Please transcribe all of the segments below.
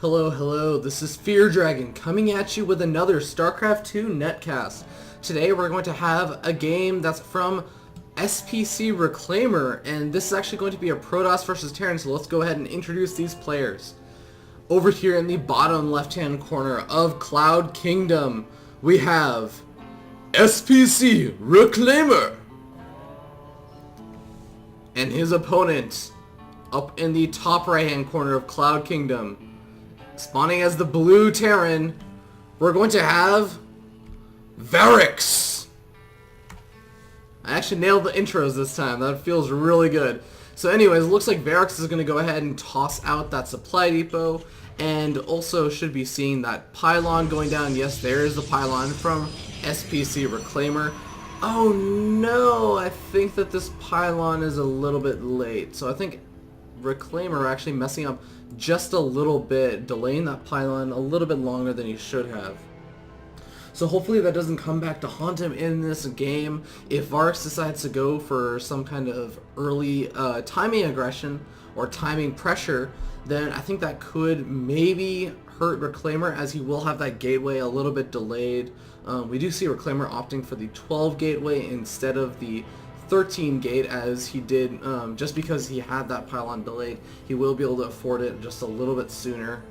Hello, hello, this is Fear Dragon coming at you with another StarCraft 2 netcast. Today we're going to have a game that's from sPcReclaimer, and this is actually going to be a Protoss versus Terran, so let's go ahead and introduce these players. Over here in the bottom left-hand corner of Cloud Kingdom, we have sPcReclaimer and his opponent up in the top right-hand corner of Cloud Kingdom. Spawning as the blue Terran, we're going to have Varrix. I actually nailed the intros this time. That feels really good. So anyways, it looks like Varrix is going to go ahead and toss out that supply depot, and also should be seeing that pylon going down. Yes, there is the pylon from sPcReclaimer. Oh no, I think that this pylon is a little bit late. So I think Reclaimer actually messing up just a little bit, delaying that pylon a little bit longer than he should have. So hopefully that doesn't come back to haunt him in this game. If Varrix decides to go for some kind of early timing aggression or timing pressure, then I think that could maybe hurt Reclaimer, as he will have that gateway a little bit delayed. We do see Reclaimer opting for the 12 gateway instead of the 13 gate, as he did just because he had that pylon delayed. He will be able to afford it just a little bit sooner.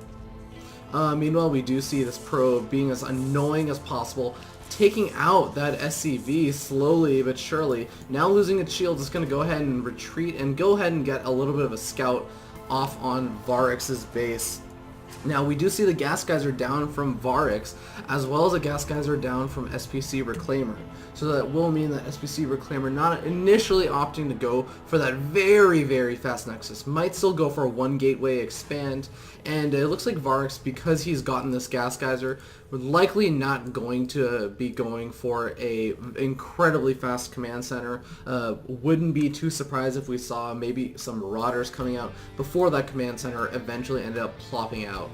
Meanwhile, we do see this probe being as annoying as possible, taking out that SCV slowly but surely. Now losing its shield, is going to go ahead and retreat and go ahead and get a little bit of a scout off on Varrix's base. Now we do see the gas geyser down from Varrix, as well as a gas geyser down from sPcReclaimer. So that will mean that sPcReclaimer not initially opting to go for that very fast Nexus. Might still go for a one gateway expand, and it looks like Varrix, because he's gotten this gas geyser, we're likely not going to be going for a incredibly fast command center. Wouldn't be too surprised if we saw maybe some Marauders coming out before that command center eventually ended up plopping out.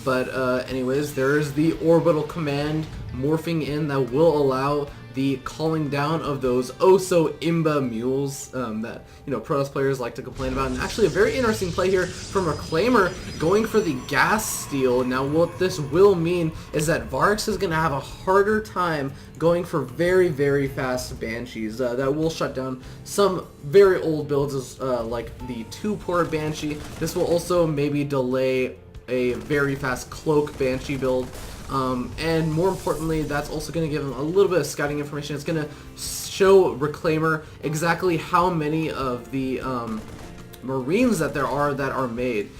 But anyways, there's the orbital command morphing in that will allow the calling down of those oh-so-imba mules that, you know, Protoss players like to complain about. And actually a very interesting play here from Reclaimer, going for the gas steal. Now what this will mean is that Varrix is going to have a harder time going for very fast Banshees. That will shut down some very old builds, like the 2-port Banshee. This will also maybe delay a very fast cloak Banshee build. And more importantly, that's also going to give him a little bit of scouting information. It's going to show Reclaimer exactly how many of the Marines that there are that are made.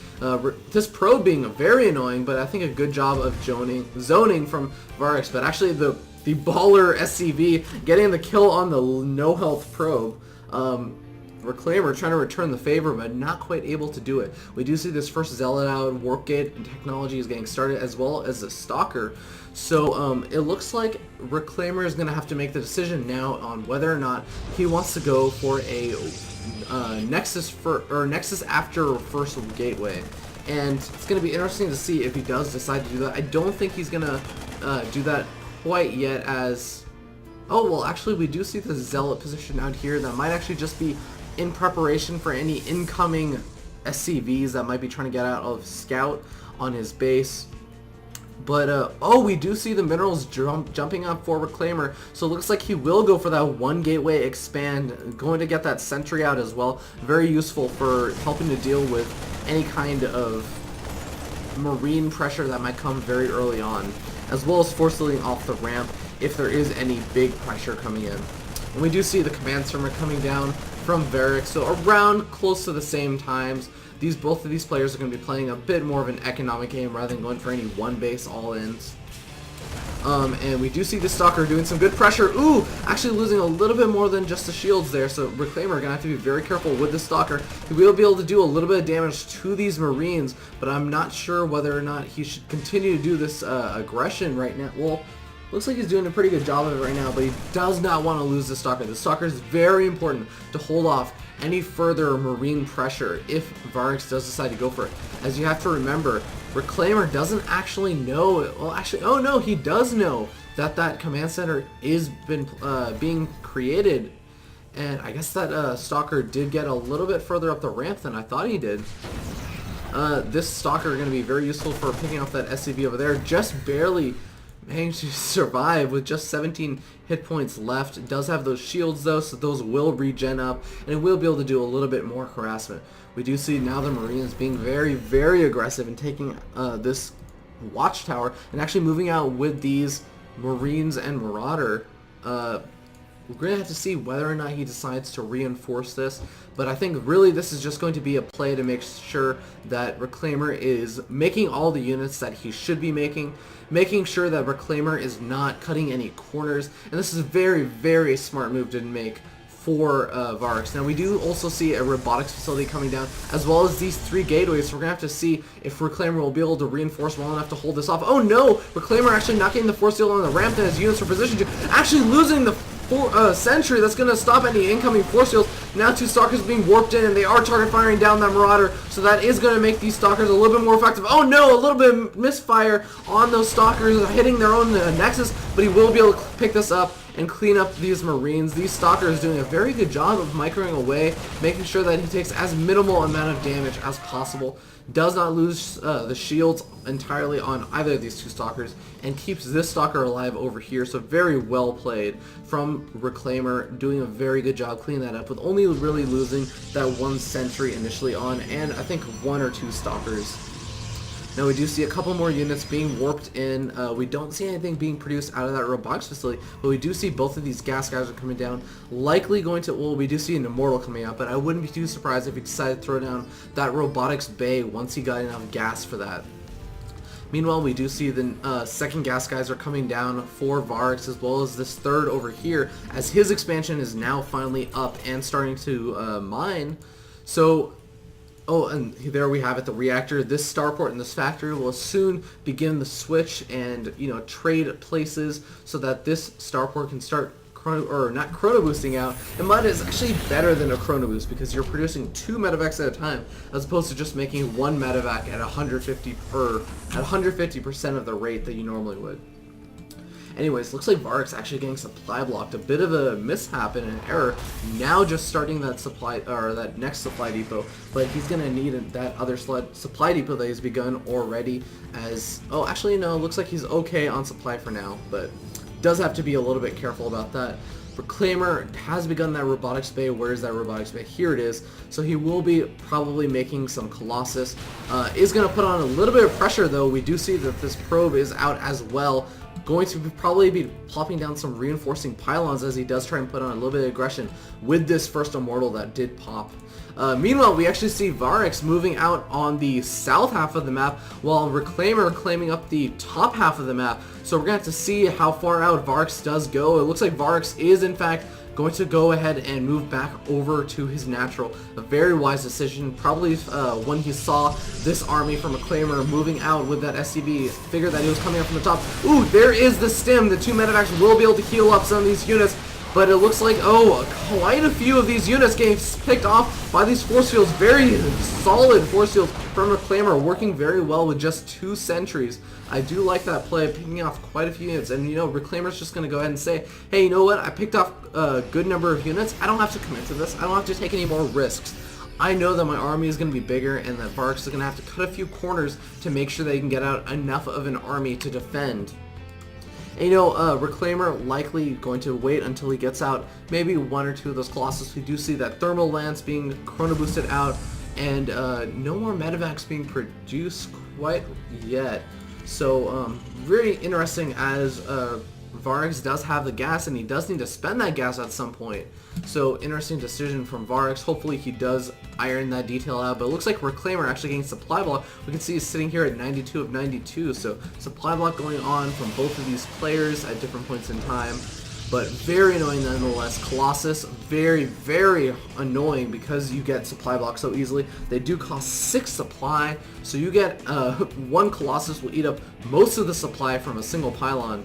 This probe being very annoying, but I think a good job of zoning from Varrix. But actually the baller SCV getting the kill on the no health probe. Reclaimer trying to return the favor, but not quite able to do it. We do see this first Zealot out, Warp Gate and technology is getting started, as well as the Stalker. So it looks like Reclaimer is going to have to make the decision now on whether or not he wants to go for a Nexus after first gateway. And it's going to be interesting to see if he does decide to do that. I don't think he's going to do that quite yet, as... Oh, well, actually, we do see the Zealot position out here. That might actually just be in preparation for any incoming SCVs that might be trying to get out of Scout on his base. But, oh, we do see the minerals jumping up for Reclaimer. So it looks like he will go for that one gateway expand, going to get that sentry out as well. Very useful for helping to deal with any kind of marine pressure that might come very early on, as well as forcing off the ramp if there is any big pressure coming in. And we do see the command center coming down from Varrix, so around close to the same times. Both of these players are going to be playing a bit more of an economic game rather than going for any one base all-ins. And we do see the Stalker doing some good pressure. Ooh, actually losing a little bit more than just the shields there, so Reclaimer are going to have to be very careful with the Stalker. He will be able to do a little bit of damage to these Marines, but I'm not sure whether or not he should continue to do this aggression right now. Well, looks like he's doing a pretty good job of it right now, but he does not want to lose the Stalker. The Stalker is very important to hold off any further Marine pressure if Varrix does decide to go for it. As you have to remember, Reclaimer doesn't actually know, well actually, oh no, he does know that command center is being created. And I guess that Stalker did get a little bit further up the ramp than I thought he did. this Stalker going to be very useful for picking off that SCV over there. Just barely managed to survive with just 17 hit points left. It does have those shields though, so those will regen up, and it will be able to do a little bit more harassment. We do see now the Marines being very, very aggressive and taking this watchtower and actually moving out with these Marines and Marauder. We're going to have to see whether or not he decides to reinforce this, but I think really this is just going to be a play to make sure that Reclaimer is making all the units that he should be making sure that Reclaimer is not cutting any corners, and this is a very, very smart move to make for Varrix. Now we do also see a robotics facility coming down, as well as these 3 gateways, so we're going to have to see if Reclaimer will be able to reinforce well enough to hold this off. Oh no! Reclaimer actually not getting the force field on the ramp that his units are positioned to, actually losing the sentry that's going to stop any incoming force fields. Now 2 Stalkers being warped in, and they are target firing down that Marauder, so that is going to make these Stalkers a little bit more effective. Oh no, a little bit of misfire on those Stalkers, hitting their own Nexus, but he will be able to pick this up and clean up these Marines. These Stalkers doing a very good job of microing away, making sure that he takes as minimal amount of damage as possible. Does not lose the shields entirely on either of these 2 Stalkers, and keeps this Stalker alive over here. So very well played from Reclaimer, doing a very good job cleaning that up with only really losing that 1 sentry initially on, and I think 1 or 2 Stalkers. Now we do see a couple more units being warped in. We don't see anything being produced out of that robotics facility, but we do see both of these gas guys are coming down. Likely going to, well, we do see an Immortal coming out, but I wouldn't be too surprised if he decided to throw down that robotics bay once he got enough gas for that. Meanwhile, we do see the second gas guys are coming down for Varrix, as well as this third over here, as his expansion is now finally up and starting to mine. So, oh, and there we have it, the reactor. This starport and this factory will soon begin the switch and, you know, trade places so that this starport can start not chrono boosting out. And mud is actually better than a chrono boost because you're producing 2 medevacs at a time, as opposed to just making 1 medevac at 150% of the rate that you normally would. Anyways, looks like Varrix actually getting supply blocked. A bit of a mishap and an error. Now just starting that supply, or that next supply depot, but he's gonna need that other supply depot that he's begun already. As oh, actually no, looks like he's okay on supply for now, but does have to be a little bit careful about that. Reclaimer has begun that robotics bay. Where is that robotics bay? Here it is. So he will be probably making some Colossus. Is going to put on a little bit of pressure though. We do see that this probe is out as well. Going to probably be plopping down some reinforcing pylons as he does try and put on a little bit of aggression with this first Immortal that did pop. Meanwhile, we actually see Varrix moving out on the south half of the map, while Reclaimer claiming up the top half of the map. So we're going to have to see how far out Varrix does go. It looks like Varrix is, in fact, going to go ahead and move back over to his natural. A very wise decision. Probably when he saw this army from Reclaimer moving out with that SCV, figured that he was coming up from the top. Ooh, there is the stim. The 2 medevacs will be able to heal up some of these units. But it looks like, oh, quite a few of these units getting picked off by these force fields. Very solid force fields from Reclaimer, working very well with just 2 sentries. I do like that play, picking off quite a few units. And, you know, Reclaimer's just going to go ahead and say, hey, you know what? I picked off a good number of units. I don't have to commit to this. I don't have to take any more risks. I know that my army is going to be bigger and that Varrix is going to have to cut a few corners to make sure that he can get out enough of an army to defend. And, you know, Reclaimer likely going to wait until he gets out maybe 1 or 2 of those Colossus. We do see that Thermal Lance being chrono boosted out, and no more medevacs being produced quite yet. So, very interesting, as Varrix does have the gas, and he does need to spend that gas at some point. So, interesting decision from Varrix. Hopefully he does iron that detail out, but it looks like Reclaimer actually getting supply block. We can see he's sitting here at 92 of 92, so supply block going on from both of these players at different points in time. But very annoying nonetheless. Colossus, very, very annoying because you get supply block so easily. They do cost 6 supply, so you get 1 Colossus will eat up most of the supply from a single pylon.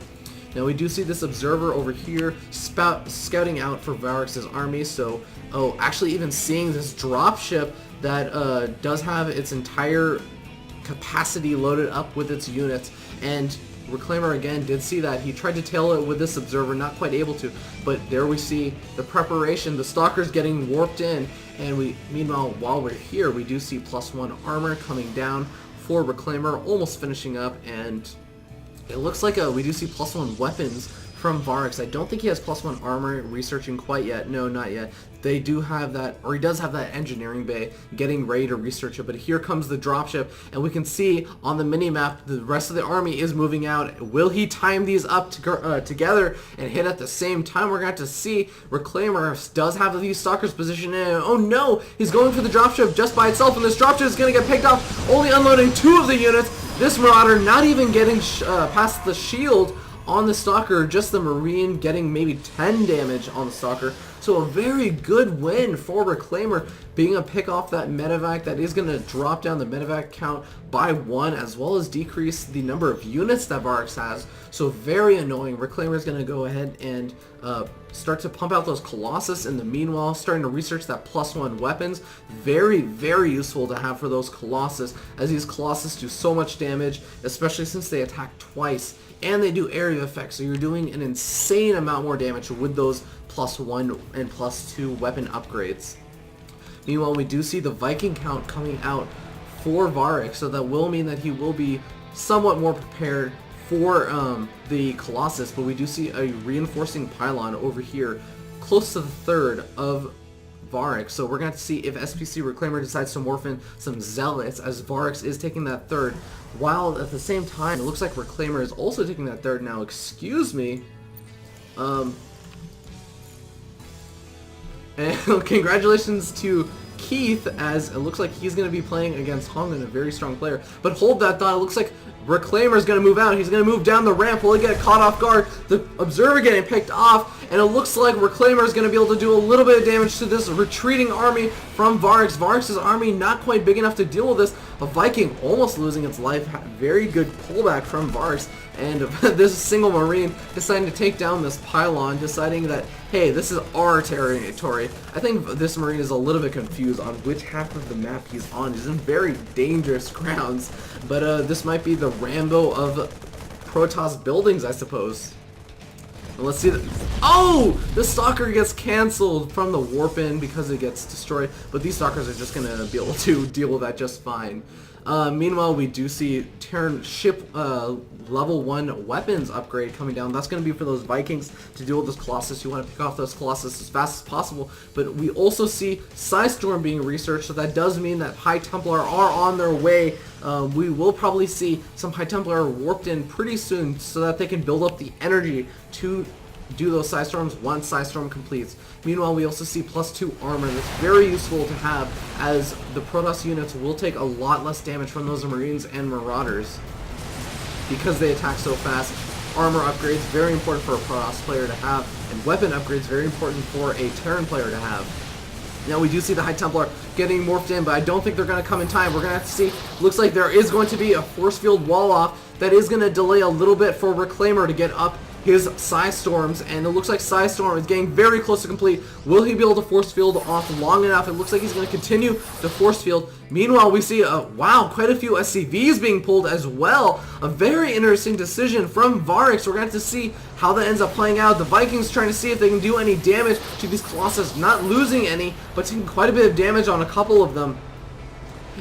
Now we do see this observer over here scouting out for Varrix's army, so actually even seeing this dropship that does have its entire capacity loaded up with its units, and Reclaimer again did see that. He tried to tail it with this observer, not quite able to, but there we see the preparation, the Stalkers getting warped in, And meanwhile, while we're here, we do see +1 armor coming down for Reclaimer, almost finishing up, and it looks like we do see +1 weapons from Varrix. I don't think he has +1 armor researching quite yet. No, not yet. They do have that, or he does have that engineering bay getting ready to research it. But here comes the dropship, and we can see on the mini-map the rest of the army is moving out. Will he time these up together and hit at the same time? We're going to have to see. Reclaimer does have these stalkers positioned in. Oh no! He's going for the dropship just by itself, and this dropship is going to get picked off, only unloading 2 of the units. This Marauder not even getting past the shield on the Stalker, just the Marine getting maybe 10 damage on the Stalker. So a very good win for Reclaimer, being able to pick off that medevac. That is going to drop down the medevac count by 1, as well as decrease the number of units that Varrix has. So very annoying. Reclaimer is going to go ahead and start to pump out those Colossus in the meanwhile, starting to research that +1 weapons. Very, very useful to have for those Colossus, as these Colossus do so much damage, especially since they attack twice. And they do area effects, so you're doing an insane amount more damage with those +1 and +2 weapon upgrades. Meanwhile, we do see the Viking count coming out for Varrix, so that will mean that he will be somewhat more prepared for the Colossus, but we do see a reinforcing pylon over here, close to the third of Varrix. So we're going to see if sPcReclaimer decides to morph in some Zealots, as Varrix is taking that third, while at the same time, it looks like Reclaimer is also taking that third now. Excuse me. And congratulations to Keith, as it looks like he's going to be playing against Hongman, a very strong player. But hold that thought, it looks like Reclaimer is going to move out. He's going to move down the ramp. Will he get caught off guard? The Observer getting picked off, and it looks like Reclaimer is going to be able to do a little bit of damage to this retreating army from Varrix. Varrix's army not quite big enough to deal with this. A Viking almost losing its life. Very good pullback from Varrix, and this single Marine deciding to take down this pylon, deciding that, hey, this is our territory. I think this Marine is a little bit confused on which half of the map he's on. He's in very dangerous grounds, but this might be the Rambo of Protoss buildings, I suppose. And let's see that. Oh! The Stalker gets cancelled from the warp in because it gets destroyed, but these Stalkers are just going to be able to deal with that just fine. Meanwhile, we do see Terran ship level 1 weapons upgrade coming down. That's going to be for those Vikings to deal with those Colossus. You want to pick off those Colossus as fast as possible. But we also see Psystorm being researched, so that does mean that High Templar are on their way. We will probably see some High Templar warped in pretty soon, so that they can build up the energy to do those Psystorms once Psystorm completes. Meanwhile, we also see +2 armor. That's very useful to have, as the Protoss units will take a lot less damage from those Marines and Marauders because they attack so fast. Armor upgrades, very important for a Protoss player to have, and weapon upgrades, very important for a Terran player to have. Now we do see the High Templar getting morphed in, but I don't think they're going to come in time. We're going to have to see. Looks like there is going to be a force field wall off that is going to delay a little bit for Reclaimer to get up his Psystorms, and it looks like Psystorm is getting very close to complete. Will he be able to force field off long enough? It looks like he's going to continue to force field. Meanwhile, we see, wow, quite a few SCVs being pulled as well. A very interesting decision from Varrix. We're going to have to see how that ends up playing out. The Vikings trying to see if they can do any damage to these Colossus, not losing any, but taking quite a bit of damage on a couple of them.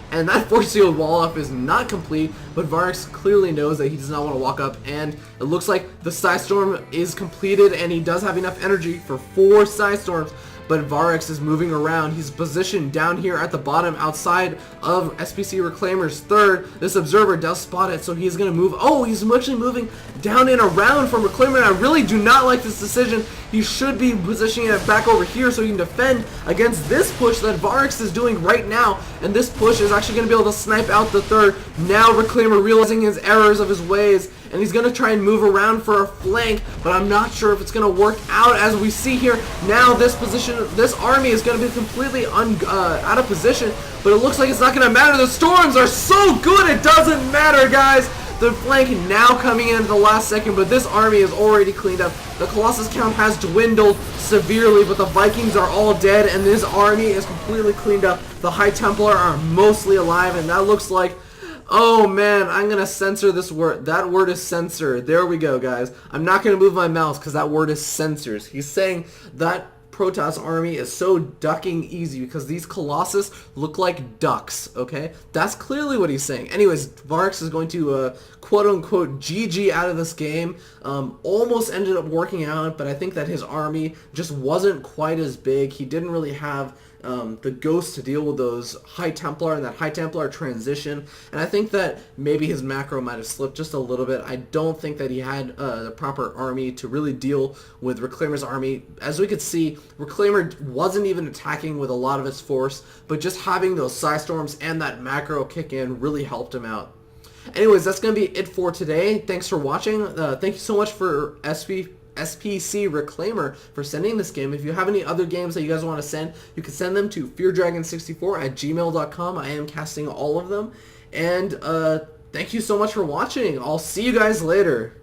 And that force field wall up is not complete, but Varrix clearly knows that he does not want to walk up, and it looks like the Psystorm is completed, and he does have enough energy for 4 Psystorms. But Varrix is moving around. He's positioned down here at the bottom outside of sPcReclaimer's third. This Observer does spot it, so he's going to move. Oh, he's actually moving down and around from Reclaimer, and I really do not like this decision. He should be positioning it back over here so he can defend against this push that Varrix is doing right now. And this push is actually going to be able to snipe out the third. Now Reclaimer realizing his errors of his ways, and he's going to try and move around for a flank, but I'm not sure if it's going to work out. As we see here, now this position, this army is going to be completely out of position, but it looks like it's not going to matter. The storms are so good, it doesn't matter, guys. The flank now coming in at the last second, but this army is already cleaned up. The Colossus count has dwindled severely, but the Vikings are all dead, and this army is completely cleaned up. The High Templar are mostly alive, and that looks like... Oh man, I'm going to censor this word. That word is censor. There we go, guys. I'm not going to move my mouse because that word is censors. He's saying that Protoss army is so ducking easy because these Colossus look like ducks, okay? That's clearly what he's saying. Anyways, Varrix is going to quote-unquote GG out of this game. Almost ended up working out, but I think that his army just wasn't quite as big. He didn't really have the Ghost to deal with those High Templar and that High Templar transition, and I think that maybe his macro might have slipped just a little bit. I don't think that he had the proper army to really deal with Reclaimer's army. As we could see, Reclaimer wasn't even attacking with a lot of his force, but just having those Psystorms and that macro kick in really helped him out. Anyways, that's going to be it for today. Thanks for watching. Thank you so much for sPcReclaimer for sending this game. If you have any other games that you guys want to send, you can send them to feardragon64@gmail.com. I am casting all of them. And thank you so much for watching. I'll see you guys later.